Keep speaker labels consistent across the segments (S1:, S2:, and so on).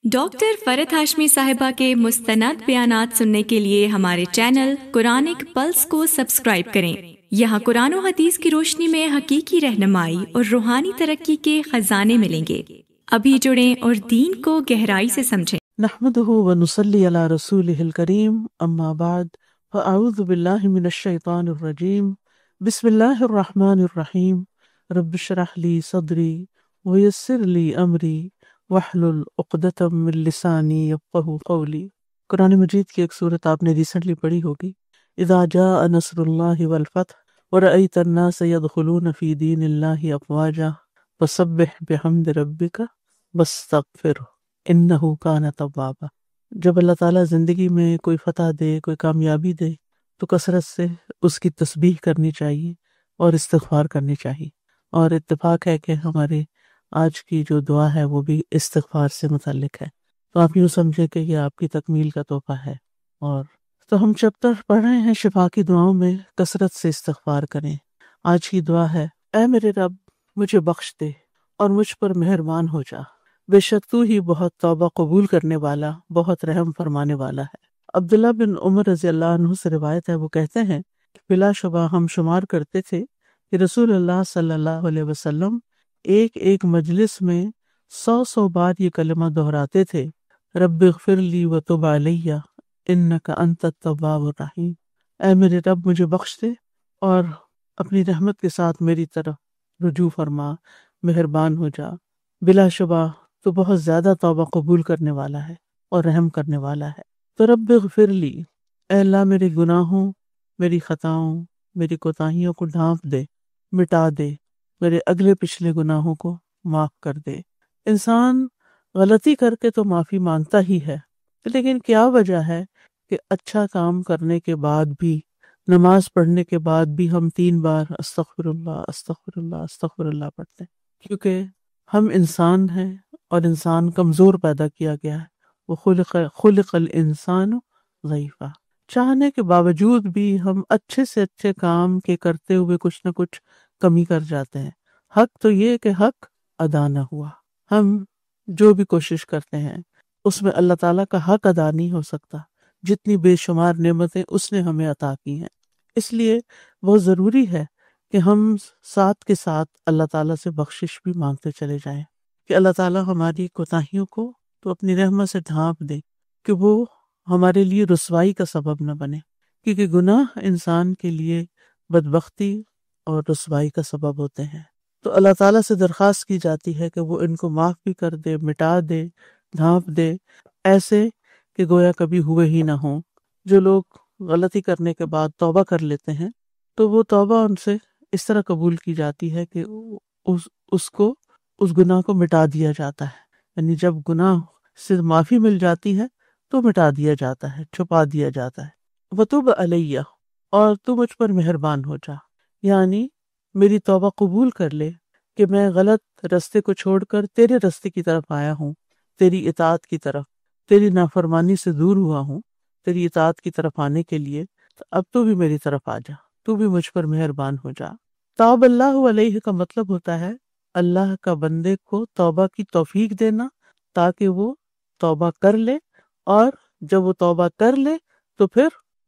S1: Doctor فرحت ہاشمی صاحبہ کے مستند بیانات سننے کے لیے ہمارے چینل قرآنک پلس کو سبسکرائب کریں۔ یہاں قرآن و حدیث کی روشنی میں حقیقی رہنمائی اور روحانی ترقی کے خزانے ملیں گے۔ ابھی جڑیں اور دین کو گہرائی سے سمجھیں۔
S2: نحمده ونصلي على رسوله الكريم اما بعد فاعوذ بالله من الشيطان الرجيم بسم الله الرحمن الرحيم رب اشرح لي صدري ويسر لي امري واحلل عقدة من لساني يفقهوا قولي۔ قرآن مجید کی ایک سورت آپ نے ریسنٹلی پڑھی ہوگی، اذا جاء نصر اللہ والفتح ورأيت الناس يدخلون في دين الله افواجا فسبح بحمد ربك واستغفره انہ کان توابا۔ جب اللہ تعالیٰ زندگی میں کوئی فتح دے، کوئی کامیابی دے، تو کثرت سے اس کی تسبیح کرنی چاہیے اور استغفار کرنی چاہیے۔ اور اتفاق ہے کہ ہمارے آج کی جو دعا ہے وہ بھی استغفار سے متعلق ہے، تو آپ یوں سمجھیں کہ یہ آپ کی تکمیل کا تحفہ ہے۔ اور تو ہم چیپٹر پڑھ رہے ہیں شفا کی دعاؤں میں کثرت سے استغفار کریں۔ آج کی دعا ہے، اے میرے رب مجھے بخش دے اور مجھ پر مہربان ہو جا، بے شک تو ہی بہت توبہ قبول کرنے والا، بہت رحم فرمانے والا ہے۔ عبداللہ بن عمر رضی اللہ عنہ سے روایت ہے، وہ کہتے ہیں کہ بلا شبہ ہم شمار کرتے تھے کہ رسول اللہ صلی اللہ علیہ وسلم ایک ایک مجلس میں 100 بار یہ کلمہ دہراتے تھے، رب اغفر لی وتب علی انک انت التواب الرحیم۔ اے میرے رب مجھے بخش دے اور اپنی رحمت کے ساتھ میری طرف رجوع فرما، مہربان ہو جا، بلا شبہ تو بہت زیادہ توبہ قبول کرنے والا ہے اور رحم کرنے والا ہے۔ تو رب اغفر لی، اے اللہ میرے گناہوں، میری خطاؤں، میری کوتاہیوں کو ڈھانپ دے، مٹا دے، میرے اگلے پچھلے گناہوں کو معاف کر دے۔ انسان غلطی کر کے تو معافی مانگتا ہی ہے، لیکن کیا وجہ ہے کہ اچھا کام کرنے کے بعد بھی، نماز پڑھنے کے بعد بھی ہم 3 بار استغفر اللہ استغفر اللہ استغفر اللہ پڑھتے ہیں؟ کیونکہ ہم انسان ہیں اور انسان کمزور پیدا کیا گیا ہے، وہ خلق الانسان ضعیفا۔ چاہنے کے باوجود بھی ہم اچھے سے اچھے کام کے کرتے ہوئے کچھ نہ کچھ کمی کر جاتے ہیں۔ حق تو یہ کہ حق ادا نہ ہوا، ہم جو بھی کوشش کرتے ہیں اس میں اللہ تعالیٰ کا حق ادا نہیں ہو سکتا، جتنی بے شمار نعمتیں اس نے ہمیں عطا کی ہیں۔ اس لیے بہت ضروری ہے کہ ہم ساتھ کے ساتھ اللہ تعالیٰ سے بخشش بھی مانگتے چلے جائیں، کہ اللہ تعالیٰ ہماری کوتاہیوں کو تو اپنی رحمت سے ڈھانپ دے، کہ وہ ہمارے لیے رسوائی کا سبب نہ بنے، کیونکہ گناہ انسان کے لیے بدبختی اور رسوائی کا سبب ہوتے ہیں۔ تو اللہ تعالیٰ سے درخواست کی جاتی ہے کہ وہ ان کو معاف بھی کر دے، مٹا دے، ڈھانپ دے، ایسے کہ گویا کبھی ہوئے ہی نہ ہوں۔ جو لوگ غلطی کرنے کے بعد توبہ کر لیتے ہیں تو وہ توبہ ان سے اس طرح قبول کی جاتی ہے کہ اس گناہ کو مٹا دیا جاتا ہے، یعنی جب گناہ سے معافی مل جاتی ہے تو مٹا دیا جاتا ہے، چھپا دیا جاتا ہے۔ وتب علیہ، اور تو مجھ پر مہربان ہو جا، یعنی میری توبہ قبول کر لے کہ میں غلط رستے کو چھوڑ کر تیرے رستے کی طرف آیا ہوں، تیری اطاعت کی طرف، تیری نافرمانی سے دور ہوا ہوں تیری اطاعت کی طرف آنے کے لیے۔ تو اب تو بھی میری طرف آ جا، تو بھی مجھ پر مہربان ہو جا۔ تاب اللہ علیہ کا مطلب ہوتا ہے اللہ کا بندے کو توبہ کی توفیق دینا، تاکہ وہ توبہ کر لے، اور جب وہ توبہ کر لے تو پھر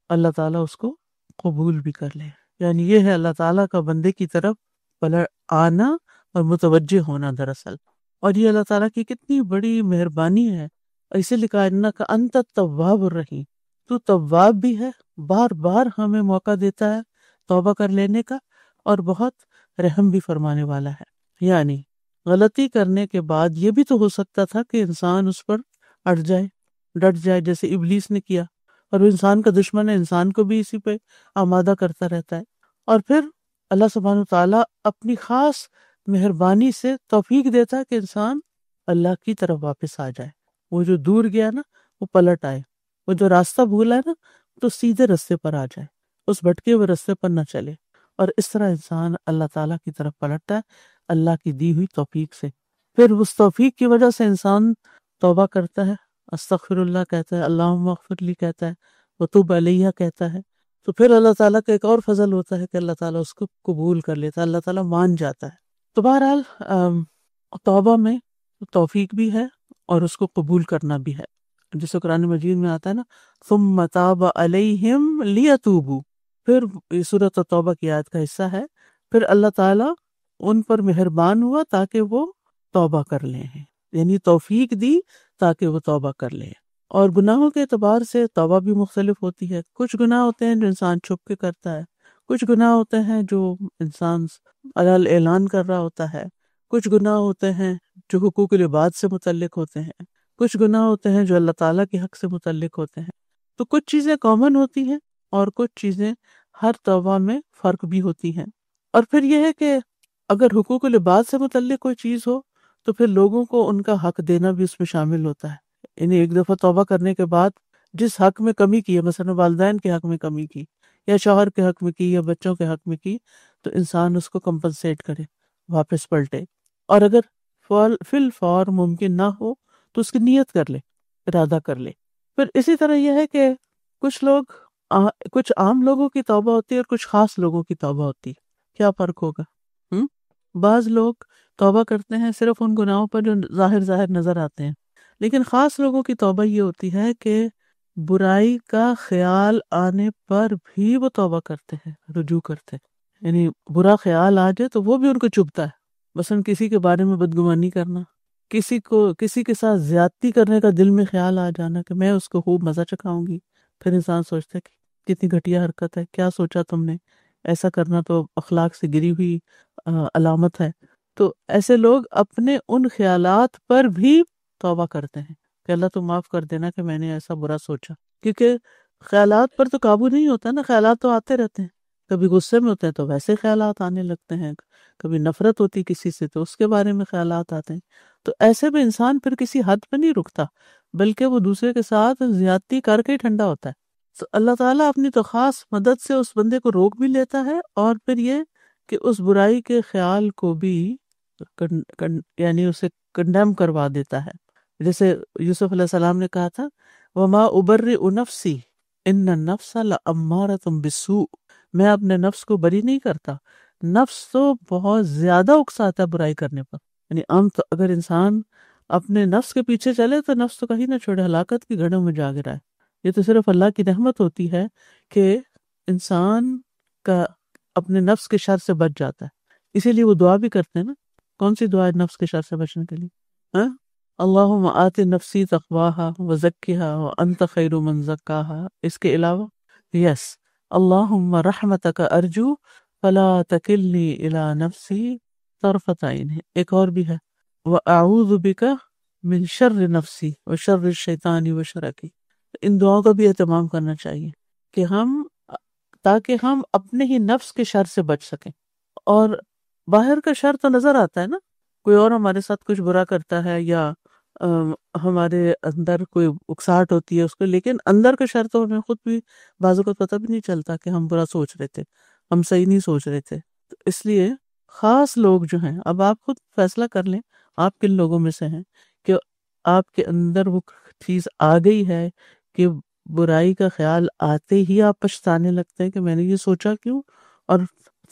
S2: اللہ تعالیٰ اس کو قبول بھی کر لے۔ یعنی یہ ہے اللہ تعالیٰ کا بندے کی طرف پلٹ آنا اور متوجہ ہونا دراصل، اور یہ اللہ تعالیٰ کی کتنی بڑی مہربانی ہے۔ اسے لکھا انک انت التواب الرحیم، تو تواب بھی ہے، بار بار ہمیں موقع دیتا ہے توبہ کر لینے کا، اور بہت رحم بھی فرمانے والا ہے۔ یعنی غلطی کرنے کے بعد یہ بھی تو ہو سکتا تھا کہ انسان اس پر اڑ جائے، ڈٹ جائے، جیسے ابلیس نے کیا، اور وہ انسان کا دشمن ہے، انسان کو بھی اسی پہ آمادہ کرتا رہتا ہے۔ اور پھر اللہ سبحانہ وتعالیٰ اپنی خاص مہربانی سے توفیق دیتا ہے کہ انسان اللہ کی طرف واپس آ جائے، وہ جو دور گیا نا وہ پلٹ آئے، وہ جو راستہ بھولا ہے نا تو سیدھے راستے پر آ جائے، اس بھٹکے ہوئے راستے پر نہ چلے۔ اور اس طرح انسان اللہ تعالیٰ کی طرف پلٹتا ہے اللہ کی دی ہوئی توفیق سے۔ پھر اس توفیق کی وجہ سے انسان توبہ کرتا ہے، استغفر اللہ کہتا ہے، اللہم اغفر لی کہتا ہے، وتوب علیہ کہتا ہے، تو پھر اللہ تعالیٰ کا ایک اور فضل ہوتا ہے کہ اللہ تعالیٰ اس کو قبول کر لیتا ہے، اللہ تعالیٰ مان جاتا ہے۔ تو بہرحال توبہ میں توفیق بھی ہے اور اس کو قبول کرنا بھی ہے، جسے قرآن مجید میں آتا ہے نا ثم تاب علیہم لیتوبوا، پھر یہ سورۃ توبہ کی آیت کا حصہ ہے، پھر اللہ تعالیٰ ان پر مہربان ہوا تاکہ وہ توبہ کر لیں، یعنی توفیق دی تاکہ وہ توبہ کر لیں۔ اور گناہوں کے اعتبار سے توبہ بھی مختلف ہوتی ہے، کچھ گناہ ہوتے ہیں جو انسان چھپ کے کرتا ہے، کچھ گناہ ہوتے ہیں جو انسان علل اعلان کر رہا ہوتا ہے، کچھ گناہ ہوتے ہیں جو حقوق العباد سے متعلق ہوتے ہیں، کچھ گناہ ہوتے ہیں جو اللہ تعالیٰ کے حق سے متعلق ہوتے ہیں۔ تو کچھ چیزیں کامن ہوتی ہیں اور کچھ چیزیں ہر توبہ میں فرق بھی ہوتی ہیں۔ اور پھر یہ ہے کہ اگر حقوق العباد سے متعلق کوئی چیز ہو تو پھر لوگوں کو ان کا حق دینا بھی اس میں شامل ہوتا ہے، یعنی ایک دفعہ توبہ کرنے کے بعد جس حق میں کمی کی ہے، مثلا والدین کے حق میں کمی کی یا شوہر کے حق میں کی یا بچوں کے حق میں کی، تو انسان اس کو کمپنسیٹ کرے، واپس پلٹے، اور اگر فی الفور ممکن نہ ہو تو اس کی نیت کر لے، ارادہ کر لے۔ پھر اسی طرح یہ ہے کہ کچھ عام لوگوں کی توبہ ہوتی ہے اور کچھ خاص لوگوں کی توبہ ہوتی ہے۔ کیا فرق ہوگا؟ بعض لوگ توبہ کرتے ہیں صرف ان گناہوں پر جو ظاہر نظر آتے ہیں، لیکن خاص لوگوں کی توبہ یہ ہوتی ہے کہ برائی کا خیال آنے پر بھی وہ توبہ کرتے ہیں، رجوع کرتے ہیں، یعنی برا خیال آ جائے تو وہ بھی ان کو چبھتا ہے، مثلا کسی کے بارے میں بدگمانی کرنا، کسی کے ساتھ زیادتی کرنے کا دل میں خیال آ جانا کہ میں اس کو خوب مزہ چکھاؤں گی، پھر انسان سوچتا ہے کہ کتنی گھٹیا حرکت ہے، کیا سوچا تم نے، ایسا کرنا تو اخلاق سے گری ہوئی علامت ہے۔ تو ایسے لوگ اپنے ان خیالات پر بھی توبہ کرتے ہیں کہ اللہ تو معاف کر دینا کہ میں نے ایسا برا سوچا، کیونکہ خیالات پر تو قابو نہیں ہوتا نا، خیالات تو آتے رہتے ہیں، کبھی غصے میں ہوتے ہیں تو ویسے خیالات آنے لگتے ہیں، کبھی نفرت ہوتی کسی سے تو اس کے بارے میں خیالات آتے ہیں۔ تو ایسے میں انسان پھر کسی حد پہ نہیں رکتا بلکہ وہ دوسرے کے ساتھ زیادتی کر کے ہی ٹھنڈا ہوتا ہے۔ تو اللہ تعالیٰ اپنی تو خاص مدد سے اس بندے کو روک بھی لیتا ہے، اور پھر یہ کہ اس برائی کے خیال کو بھی یعنی اسے کنڈیم کروا دیتا ہے، جیسے یوسف علیہ السلام نے کہا تھا وَمَا أُبَرِّئُ نَفْسِي إِنَّ النَّفْسَ لَأَمَّارَةٌ بِالسُّوءِ، میں اپنے نفس کو بری نہیں کرتا، نفس تو بہت زیادہ اکساتا ہے برائی کرنے پر، یعنی اگر انسان اپنے نفس کے پیچھے چلے تو نفس تو کہیں نہ چھوڑے، ہلاکت کی گڑھوں میں جا گرا ہے۔ یہ تو صرف اللہ کی رحمت ہوتی ہے کہ انسان کا اپنے نفس کے شر سے بچ جاتا ہے، اسی لیے وہ دعا بھی کرتے ہیں نا، کون سی دعا ہے نفس کے شر سے بچنے کے لیے؟ اللہم آت نفسی تقواہا وزکھا وانت خیر من زکاہا۔ اس کے علاوہ یس اللہم رحمتک ارجو فلا تکلنی الی نفسی طرفت عین، ایک اور بھی ہے واعوذ بک من شر نفسی وشر الشیطان وشرکی۔ ان دعاؤں کا بھی اہتمام کرنا چاہیے کہ تاکہ ہم اپنے ہی نفس کے شر سے بچ سکیں۔ اور باہر کا شر تو نظر آتا ہے نا، کوئی اور ہمارے ساتھ کچھ برا کرتا ہے یا ہمارے اندر کوئی اکساہٹ ہوتی ہے اس کو، لیکن اندر کا شر تو ہمیں خود بھی بعض اوقات پتہ بھی نہیں چلتا کہ ہم برا سوچ رہے تھے، ہم صحیح نہیں سوچ رہے تھے۔ تو اس لیے خاص لوگ جو ہیں، اب آپ خود فیصلہ کر لیں آپ کن لوگوں میں سے ہیں کہ آپ کے اندر وہ چیز آ گئی ہے کہ برائی کا خیال آتے ہی آپ پچھتانے لگتے ہیں کہ میں نے یہ سوچا کیوں، اور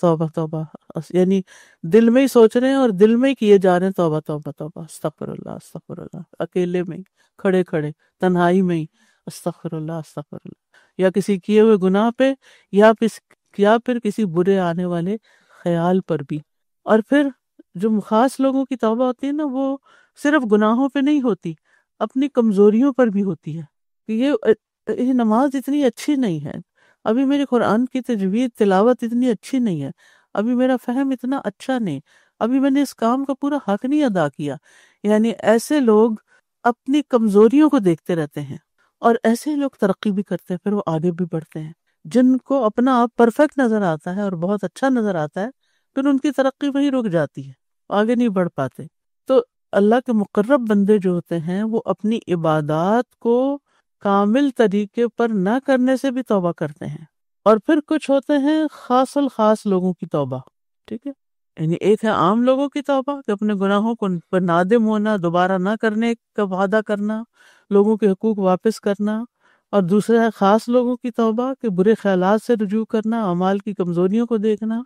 S2: توبہ توبہ، یعنی دل میں ہی سوچ رہے ہیں اور دل میں ہی کیے جا رہے ہیں توبہ توبہ توبہ، استغفر اللہ، اکیلے میں کھڑے تنہائی میں ہی استغفر اللہ، یا کسی کیے ہوئے گناہ پہ یا پھر کسی برے آنے والے خیال پر بھی۔ اور پھر جو خاص لوگوں کی توبہ ہوتی ہے نا، وہ صرف گناہوں پہ نہیں ہوتی، اپنی کمزوریوں پر بھی ہوتی ہے کہ یہ نماز اتنی اچھی نہیں ہے، ابھی میری قرآن کی تجوید تلاوت اتنی اچھی نہیں ہے، ابھی میرا فہم اتنا اچھا نہیں، ابھی میں نے اس کام کا پورا حق نہیں ادا کیا۔ یعنی ایسے لوگ اپنی کمزوریوں کو دیکھتے رہتے ہیں، اور ایسے لوگ ترقی بھی کرتے ہیں، پھر وہ آگے بھی بڑھتے ہیں۔ جن کو اپنا آپ پرفیکٹ نظر آتا ہے اور بہت اچھا نظر آتا ہے، پھر ان کی ترقی وہیں رک جاتی ہے، آگے نہیں بڑھ پاتے۔ تو اللہ کے مقرب بندے جو ہوتے ہیں وہ اپنی عبادات کو کامل طریقے پر نہ کرنے سے بھی توبہ کرتے ہیں۔ اور پھر کچھ ہوتے ہیں خاص الخاص لوگوں کی توبہ، ٹھیک ہے، یعنی ایک ہے عام لوگوں کی توبہ کہ اپنے گناہوں کو پر نادم ہونا، دوبارہ نہ کرنے کا وعدہ کرنا، لوگوں کے حقوق واپس کرنا، اور دوسرا ہے خاص لوگوں کی توبہ کہ برے خیالات سے رجوع کرنا، اعمال کی کمزوریوں کو دیکھنا،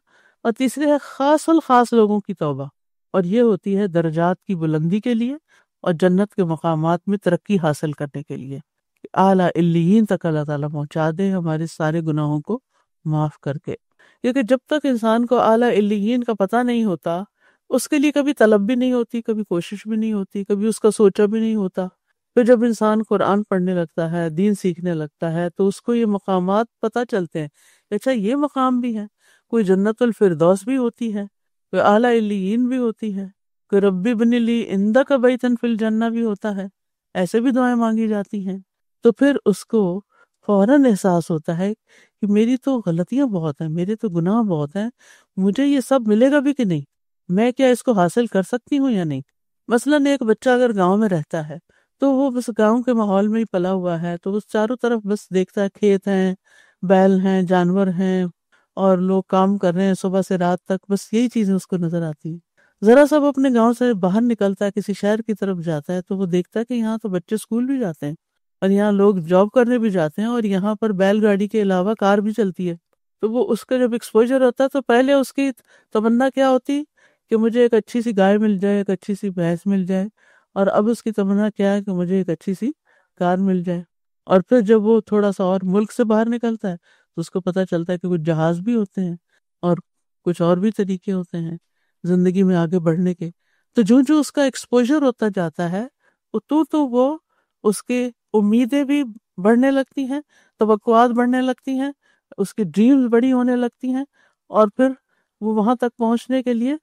S2: اور تیسرے ہے خاص الخاص لوگوں کی توبہ، اور یہ ہوتی ہے درجات کی بلندی کے لیے اور جنت کے مقامات میں ترقی حاصل کرنے کے لیے، اعلیٰ علیین تک اللہ تعالیٰ پہنچا دے ہمارے سارے گناہوں کو معاف کر کے۔ کیونکہ جب تک انسان کو اعلیٰ علیین کا پتہ نہیں ہوتا، اس کے لیے کبھی طلب بھی نہیں ہوتی، کبھی کوشش بھی نہیں ہوتی، کبھی اس کا سوچا بھی نہیں ہوتا۔ پھر جب انسان قرآن پڑھنے لگتا ہے، دین سیکھنے لگتا ہے، تو اس کو یہ مقامات پتہ چلتے ہیں کہ اچھا یہ مقام بھی ہے، کوئی جنت الفردوس بھی ہوتی ہے، کوئی اعلیٰ علیین بھی ہوتی ہے، کوئی ربی ابن لی عندک بیتا فی الجنہ بھی ہوتا ہے، ایسے بھی دعائیں مانگی جاتی ہیں۔ تو پھر اس کو فوراً احساس ہوتا ہے کہ میری تو غلطیاں بہت ہیں، میرے تو گناہ بہت ہیں، مجھے یہ سب ملے گا بھی کہ نہیں، میں کیا اس کو حاصل کر سکتی ہوں یا نہیں۔ مثلاً ایک بچہ اگر گاؤں میں رہتا ہے تو وہ بس گاؤں کے ماحول میں ہی پلا ہوا ہے، تو وہ چاروں طرف بس دیکھتا ہے کھیت ہیں، بیل ہیں، جانور ہیں، اور لوگ کام کر رہے ہیں صبح سے رات تک، بس یہی چیزیں اس کو نظر آتی ہیں۔ ذرا سا وہ اپنے گاؤں سے باہر نکلتا ہے، کسی شہر کی طرف جاتا ہے، تو وہ دیکھتا ہے کہ یہاں تو بچے اسکول بھی جاتے ہیں، اور یہاں لوگ جاب کرنے بھی جاتے ہیں، اور یہاں پر بیل گاڑی کے علاوہ کار بھی چلتی ہے۔ تو وہ اس کا جب ایکسپوجر ہوتا ہے تو پہلے اس کی تمنا کیا ہوتی کہ مجھے ایک اچھی سی گائے مل جائے، ایک اچھی سی بھینس مل جائے، اور اب اس کی تمنا کیا ہے کہ مجھے ایک اچھی سی کار مل جائے۔ اور پھر جب وہ تھوڑا سا اور ملک سے باہر نکلتا ہے تو اس کو پتہ چلتا ہے کہ کچھ جہاز بھی ہوتے ہیں اور کچھ اور بھی طریقے ہوتے ہیں زندگی میں آگے بڑھنے کے۔ تو جو جو اس کا ایکسپوجر ہوتا جاتا ہے تو وہ اس کے امیدیں بھی بڑھنے لگتی ہیں، توقعات بڑھنے لگتی ہیں، اس کی ڈریمز بڑی ہونے لگتی ہیں، اور پھر وہ وہاں تک پہنچنے کے لیے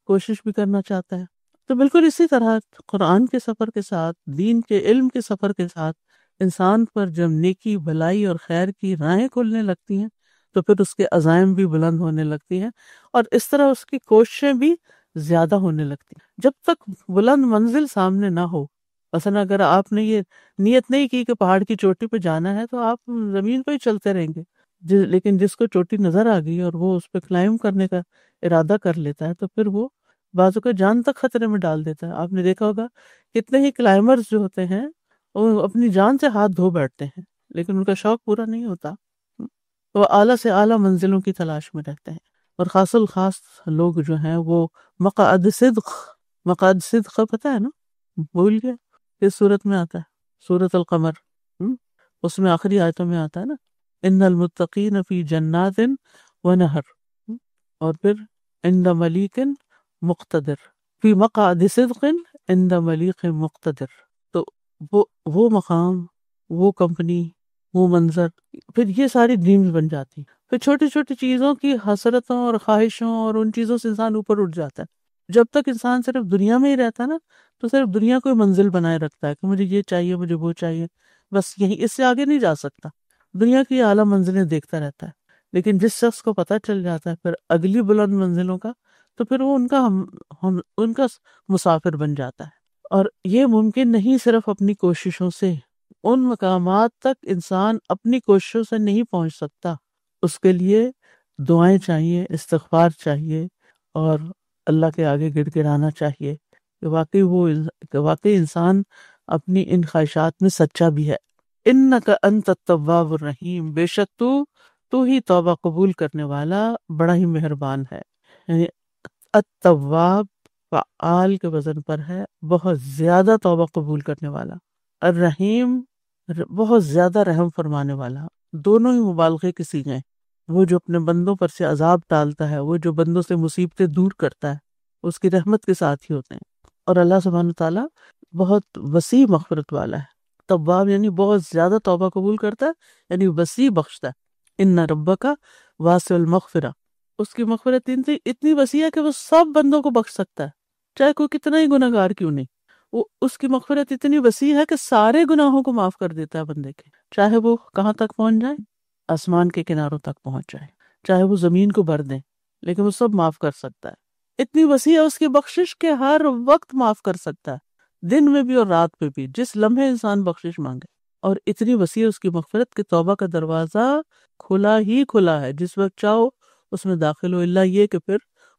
S2: کوشش بھی کرنا چاہتا ہے۔ تو بالکل اسی طرح قرآن کے سفر کے ساتھ، دین کے علم کے سفر کے ساتھ، انسان پر جب نیکی، بھلائی اور خیر کی راہیں کھلنے لگتی ہیں تو پھر اس کے عزائم بھی بلند ہونے لگتی ہیں، اور اس طرح اس کی کوششیں بھی زیادہ ہونے لگتی ہیں۔ جب تک بلند منزل سامنے نہ ہو، مثلا اگر آپ نے یہ نیت نہیں کی کہ پہاڑ کی چوٹی پہ جانا ہے تو آپ زمین پہ ہی چلتے رہیں گے، لیکن جس کو چوٹی نظر آ گئی اور وہ اس پہ کلائم کرنے کا ارادہ کر لیتا ہے تو پھر وہ بعضوں کا جان تک خطرے میں ڈال دیتا ہے۔ آپ نے دیکھا ہوگا کتنے ہی کلائمرز جو ہوتے ہیں وہ اپنی جان سے ہاتھ دھو بیٹھتے ہیں، لیکن ان کا شوق پورا نہیں ہوتا، وہ اعلیٰ سے اعلیٰ منزلوں کی تلاش میں رہتے ہیں۔ اور خاص الخاص لوگ جو ہیں وہ مقعد صدق پتہ ہے نا، بھول گئے کس صورت میں آتا ہے؟ سورۃ القمر، اس میں آخری آیتوں میں آتا ہے نا، ان المتقین فی جنات و نہر، اور پھر عند ملیک مقتدر، فی مقعد صدق عند ملیک مقتدر۔ تو وہ مقام، وہ کمپنی، وہ منظر، پھر یہ ساری ڈریمز بن جاتی ہیں۔ پھر چھوٹی چھوٹی چیزوں کی حسرتوں اور خواہشوں اور ان چیزوں سے انسان اوپر اٹھ جاتا ہے۔ جب تک انسان صرف دنیا میں ہی رہتا ہے نا تو صرف دنیا کو منزل بنائے رکھتا ہے کہ مجھے یہ چاہیے، مجھے وہ چاہیے، بس یہی، اس سے آگے نہیں جا سکتا، دنیا کی اعلیٰ منزلیں دیکھتا رہتا ہے۔ لیکن جس شخص کو پتہ چل جاتا ہے پھر اگلی بلند منزلوں کا، تو پھر وہ ان کا مسافر بن جاتا ہے۔ اور یہ ممکن نہیں صرف اپنی کوششوں سے، ان مقامات تک انسان اپنی کوششوں سے نہیں پہنچ سکتا، اس کے لیے دعائیں چاہیے، استغفار چاہیے، اور اللہ کے آگے گڑ گڑانا چاہیے کہ واقعی انسان اپنی ان خواہشات میں سچا بھی ہے۔ انک انت التواب الرحیم، بے شک تو ہی توبہ قبول کرنے والا بڑا ہی مہربان ہے۔ یعنی التواب فعال کے وزن پر ہے، بہت زیادہ توبہ قبول کرنے والا، الرحیم بہت زیادہ رحم فرمانے والا، دونوں ہی مبالغے کی صیغے ہیں۔ وہ جو اپنے بندوں پر سے عذاب ٹالتا ہے، وہ جو بندوں سے مصیبتیں دور کرتا ہے، اس کی رحمت کے ساتھ ہی ہوتے ہیں۔ اور اللہ سبحانہ تعالیٰ بہت وسیع مغفرت والا ہے۔ تواب یعنی بہت زیادہ توبہ قبول کرتا ہے، یعنی وسیع بخشتا ہے۔ ان ربک واسع المغفرہ، اس کی مغفرت اتنی وسیع ہے کہ وہ سب بندوں کو بخش سکتا ہے، چاہے کوئی کتنا ہی گناہ گار کیوں نہیں۔ وہ اس کی مغفرت اتنی وسیع ہے کہ سارے گناہوں کو معاف کر دیتا ہے بندے کے، چاہے وہ کہاں تک پہنچ جائے، آسمان کے کناروں تک پہنچ جائے، چاہے وہ زمین کو بھر دیں، لیکن وہ سب معاف کر سکتا ہے۔ اتنی وسیع ہے اس کی بخشش کہ ہر وقت معاف کر سکتا ہے، دن میں بھی اور رات میں بھی، جس لمحے انسان بخشش مانگے۔ اور اتنی وسیع اس کی مغفرت کہ توبہ کا دروازہ کھلا ہی کھلا ہے، جس وقت چاہو اس میں داخل ہو، الا یہ کہ پھر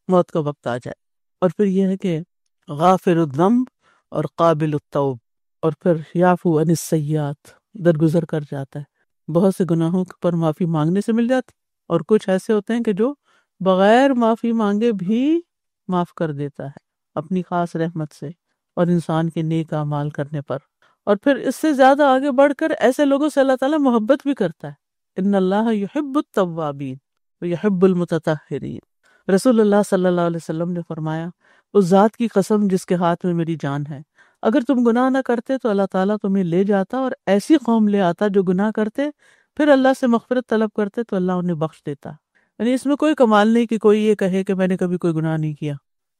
S2: موت کا وقت آ جائے۔ اور پھر یہ ہے کہ غافر الذنب اور قابل التوب، اور پھر یعفو عن السیئات، درگزر کر جاتا ہے، بہت سے گناہوں پر معافی مانگنے سے مل جاتی، اور کچھ ایسے ہوتے ہیں کہ جو بغیر معافی مانگے بھی معاف کر دیتا ہے اپنی خاص رحمت سے۔ اور انسان کے نیک اعمال کرنے پر. اور پھر اس سے زیادہ آگے بڑھ کر ایسے لوگوں سے اللہ تعالیٰ محبت بھی کرتا ہے. ان اللہ یحب التوابین ویحب المتطہرین. رسول اللہ صلی اللہ علیہ وسلم نے فرمایا اس ذات کی قسم جس کے ہاتھ میں میری جان ہے، اگر تم گناہ نہ کرتے تو اللہ تعالیٰ تمہیں لے جاتا اور ایسی قوم لے آتا جو گناہ کرتے، پھر اللہ سے مغفرت طلب کرتے تو اللہ انہیں بخش دیتا. یعنی اس میں کوئی کمال نہیں کہ کوئی یہ کہے کہ میں نے کبھی کوئی گناہ نہیں کیا،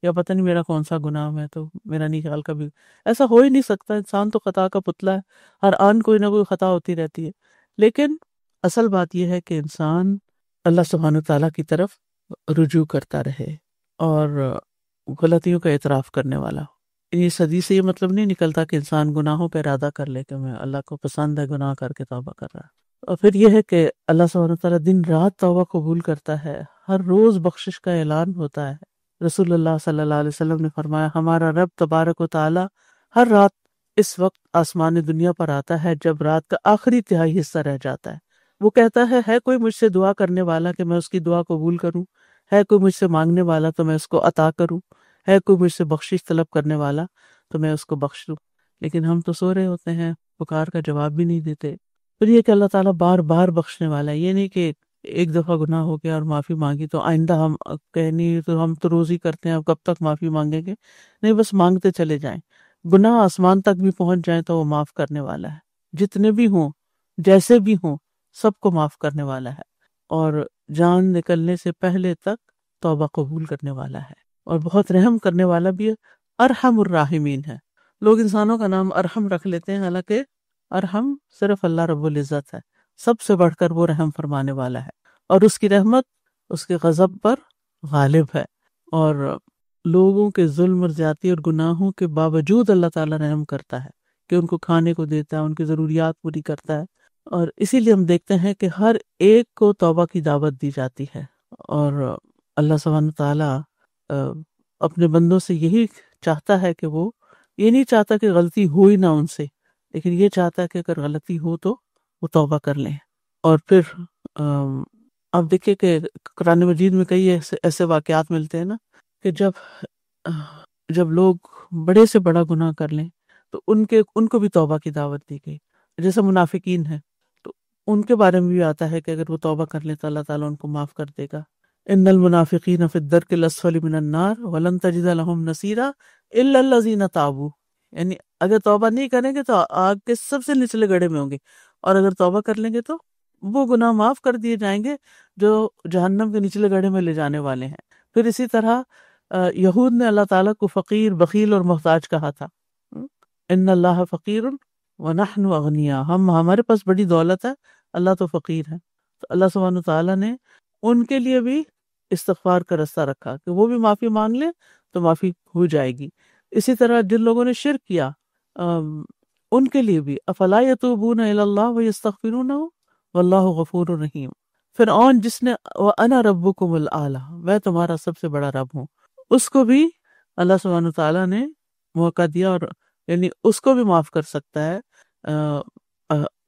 S2: یا پتہ نہیں میرا کون سا گناہ ہے تو میرا نہیں خیال کبھی. ایسا ہو ہی نہیں سکتا، انسان تو خطا کا پتلا ہے، ہر آن کوئی نہ کوئی خطا ہوتی رہتی ہے. لیکن اصل بات یہ ہے کہ انسان اللہ سبحانہ تعالیٰ کی طرف رجوع کرتا رہے اور غلطیوں کا اعتراف کرنے والا ہو. اس حدیث سے یہ مطلب نہیں نکلتا کہ انسان گناہوں پہ ارادہ کر لے کہ میں اللہ کو پسند ہے گناہ کر کے توبہ کر رہا ہے. اور پھر یہ ہے کہ اللہ سبحانہ تعالیٰ دن رات توبہ قبول کرتا ہے، ہر روز بخشش کا اعلان ہوتا ہے. رسول اللہ صلی اللہ علیہ وسلم نے فرمایا ہمارا رب تبارک و تعالیٰ ہر رات اس وقت آسمان دنیا پر آتا ہے جب رات کا آخری تہائی حصہ رہ جاتا ہے. وہ کہتا ہے کوئی مجھ سے دعا کرنے والا کہ میں اس کی دعا قبول کروں؟ ہے کوئی مجھ سے مانگنے والا تو میں اس کو عطا کروں؟ ہے کوئی مجھ سے بخشش طلب کرنے والا تو میں اس کو بخش دوں؟ لیکن ہم تو سو رہے ہوتے ہیں، پکار کا جواب بھی نہیں دیتے. پھر یہ کہ اللہ تعالیٰ بار بار بخشنے والا ہے، یہ نہیں کہ ایک دفعہ گناہ ہو گیا اور معافی مانگی تو آئندہ ہم کہنی تو ہم تو روز ہی کرتے ہیں، اب کب تک معافی مانگیں گے؟ نہیں، بس مانگتے چلے جائیں. گناہ آسمان تک بھی پہنچ جائیں تو وہ معاف کرنے والا ہے، جتنے بھی ہوں جیسے بھی ہوں سب کو معاف کرنے والا ہے، اور جان نکلنے سے پہلے تک توبہ قبول کرنے والا ہے، اور بہت رحم کرنے والا بھی ہے. ارحم الراحمین ہے. لوگ انسانوں کا نام ارحم رکھ لیتے ہیں، حالانکہ ارحم صرف اللہ رب العزت ہے، سب سے بڑھ کر وہ رحم فرمانے والا ہے، اور اس کی رحمت اس کے غضب پر غالب ہے. اور لوگوں کے ظلم اور زیادتی اور گناہوں کے باوجود اللہ تعالیٰ رحم کرتا ہے کہ ان کو کھانے کو دیتا ہے، ان کی ضروریات پوری کرتا ہے. اور اسی لیے ہم دیکھتے ہیں کہ ہر ایک کو توبہ کی دعوت دی جاتی ہے، اور اللہ سبحانہ تعالیٰ اپنے بندوں سے یہی چاہتا ہے کہ وہ یہ نہیں چاہتا کہ غلطی ہوئی نہ ان سے، لیکن یہ چاہتا ہے کہ اگر غلطی ہو تو وہ توبہ کر لیں. اور پھر آپ دیکھیں کہ قرآن مجید میں کئی ایسے واقعات ملتے ہیں نا کہ جب لوگ بڑے سے بڑا گناہ کر لیں تو ان کو بھی توبہ کی دعوت دی گئی. جیسے منافقین ہیں تو ان کے بارے میں بھی آتا ہے کہ اگر وہ توبہ کر لیں تو اللہ تعالیٰ ان کو معاف کر دے گا. ان المنافقین فی الدرک الاسفل من النار ولن تجد لهم نصیرا الا الذین تابوا. یعنی اگر توبہ نہیں کریں گے تو آگ کے سب سے نچلے گڑھے میں ہوں گے، اور اگر توبہ کر لیں گے تو وہ گناہ معاف کر دیے جائیں گے جو جہنم کے نچلے گڑھے میں لے جانے والے ہیں. پھر اسی طرح یہود نے اللہ تعالیٰ کو فقیر، بخیل اور محتاج کہا تھا. ان اللہ فقیر ونحن اغنیاء، ہمارے پاس بڑی دولت ہے، اللہ تو فقیر ہے. تو اللہ سبحانہ تعالیٰ نے ان کے لیے بھی استغفار کا رستہ رکھا کہ وہ بھی معافی مانگ لیں تو معافی ہو جائے گی. اسی طرح جن لوگوں نے شرک کیا ان کے لیے بھی افلا یتوبون الی اللہ ویستغفرونہ واللہ غفور رحیم. فرعون جس نے وانا ربکم الاعلی، میں تمہارا سب سے بڑا رب ہوں، اس کو بھی اللہ سبحانہ تعالیٰ نے موقع دیا، اور یعنی اس کو بھی معاف کر سکتا ہے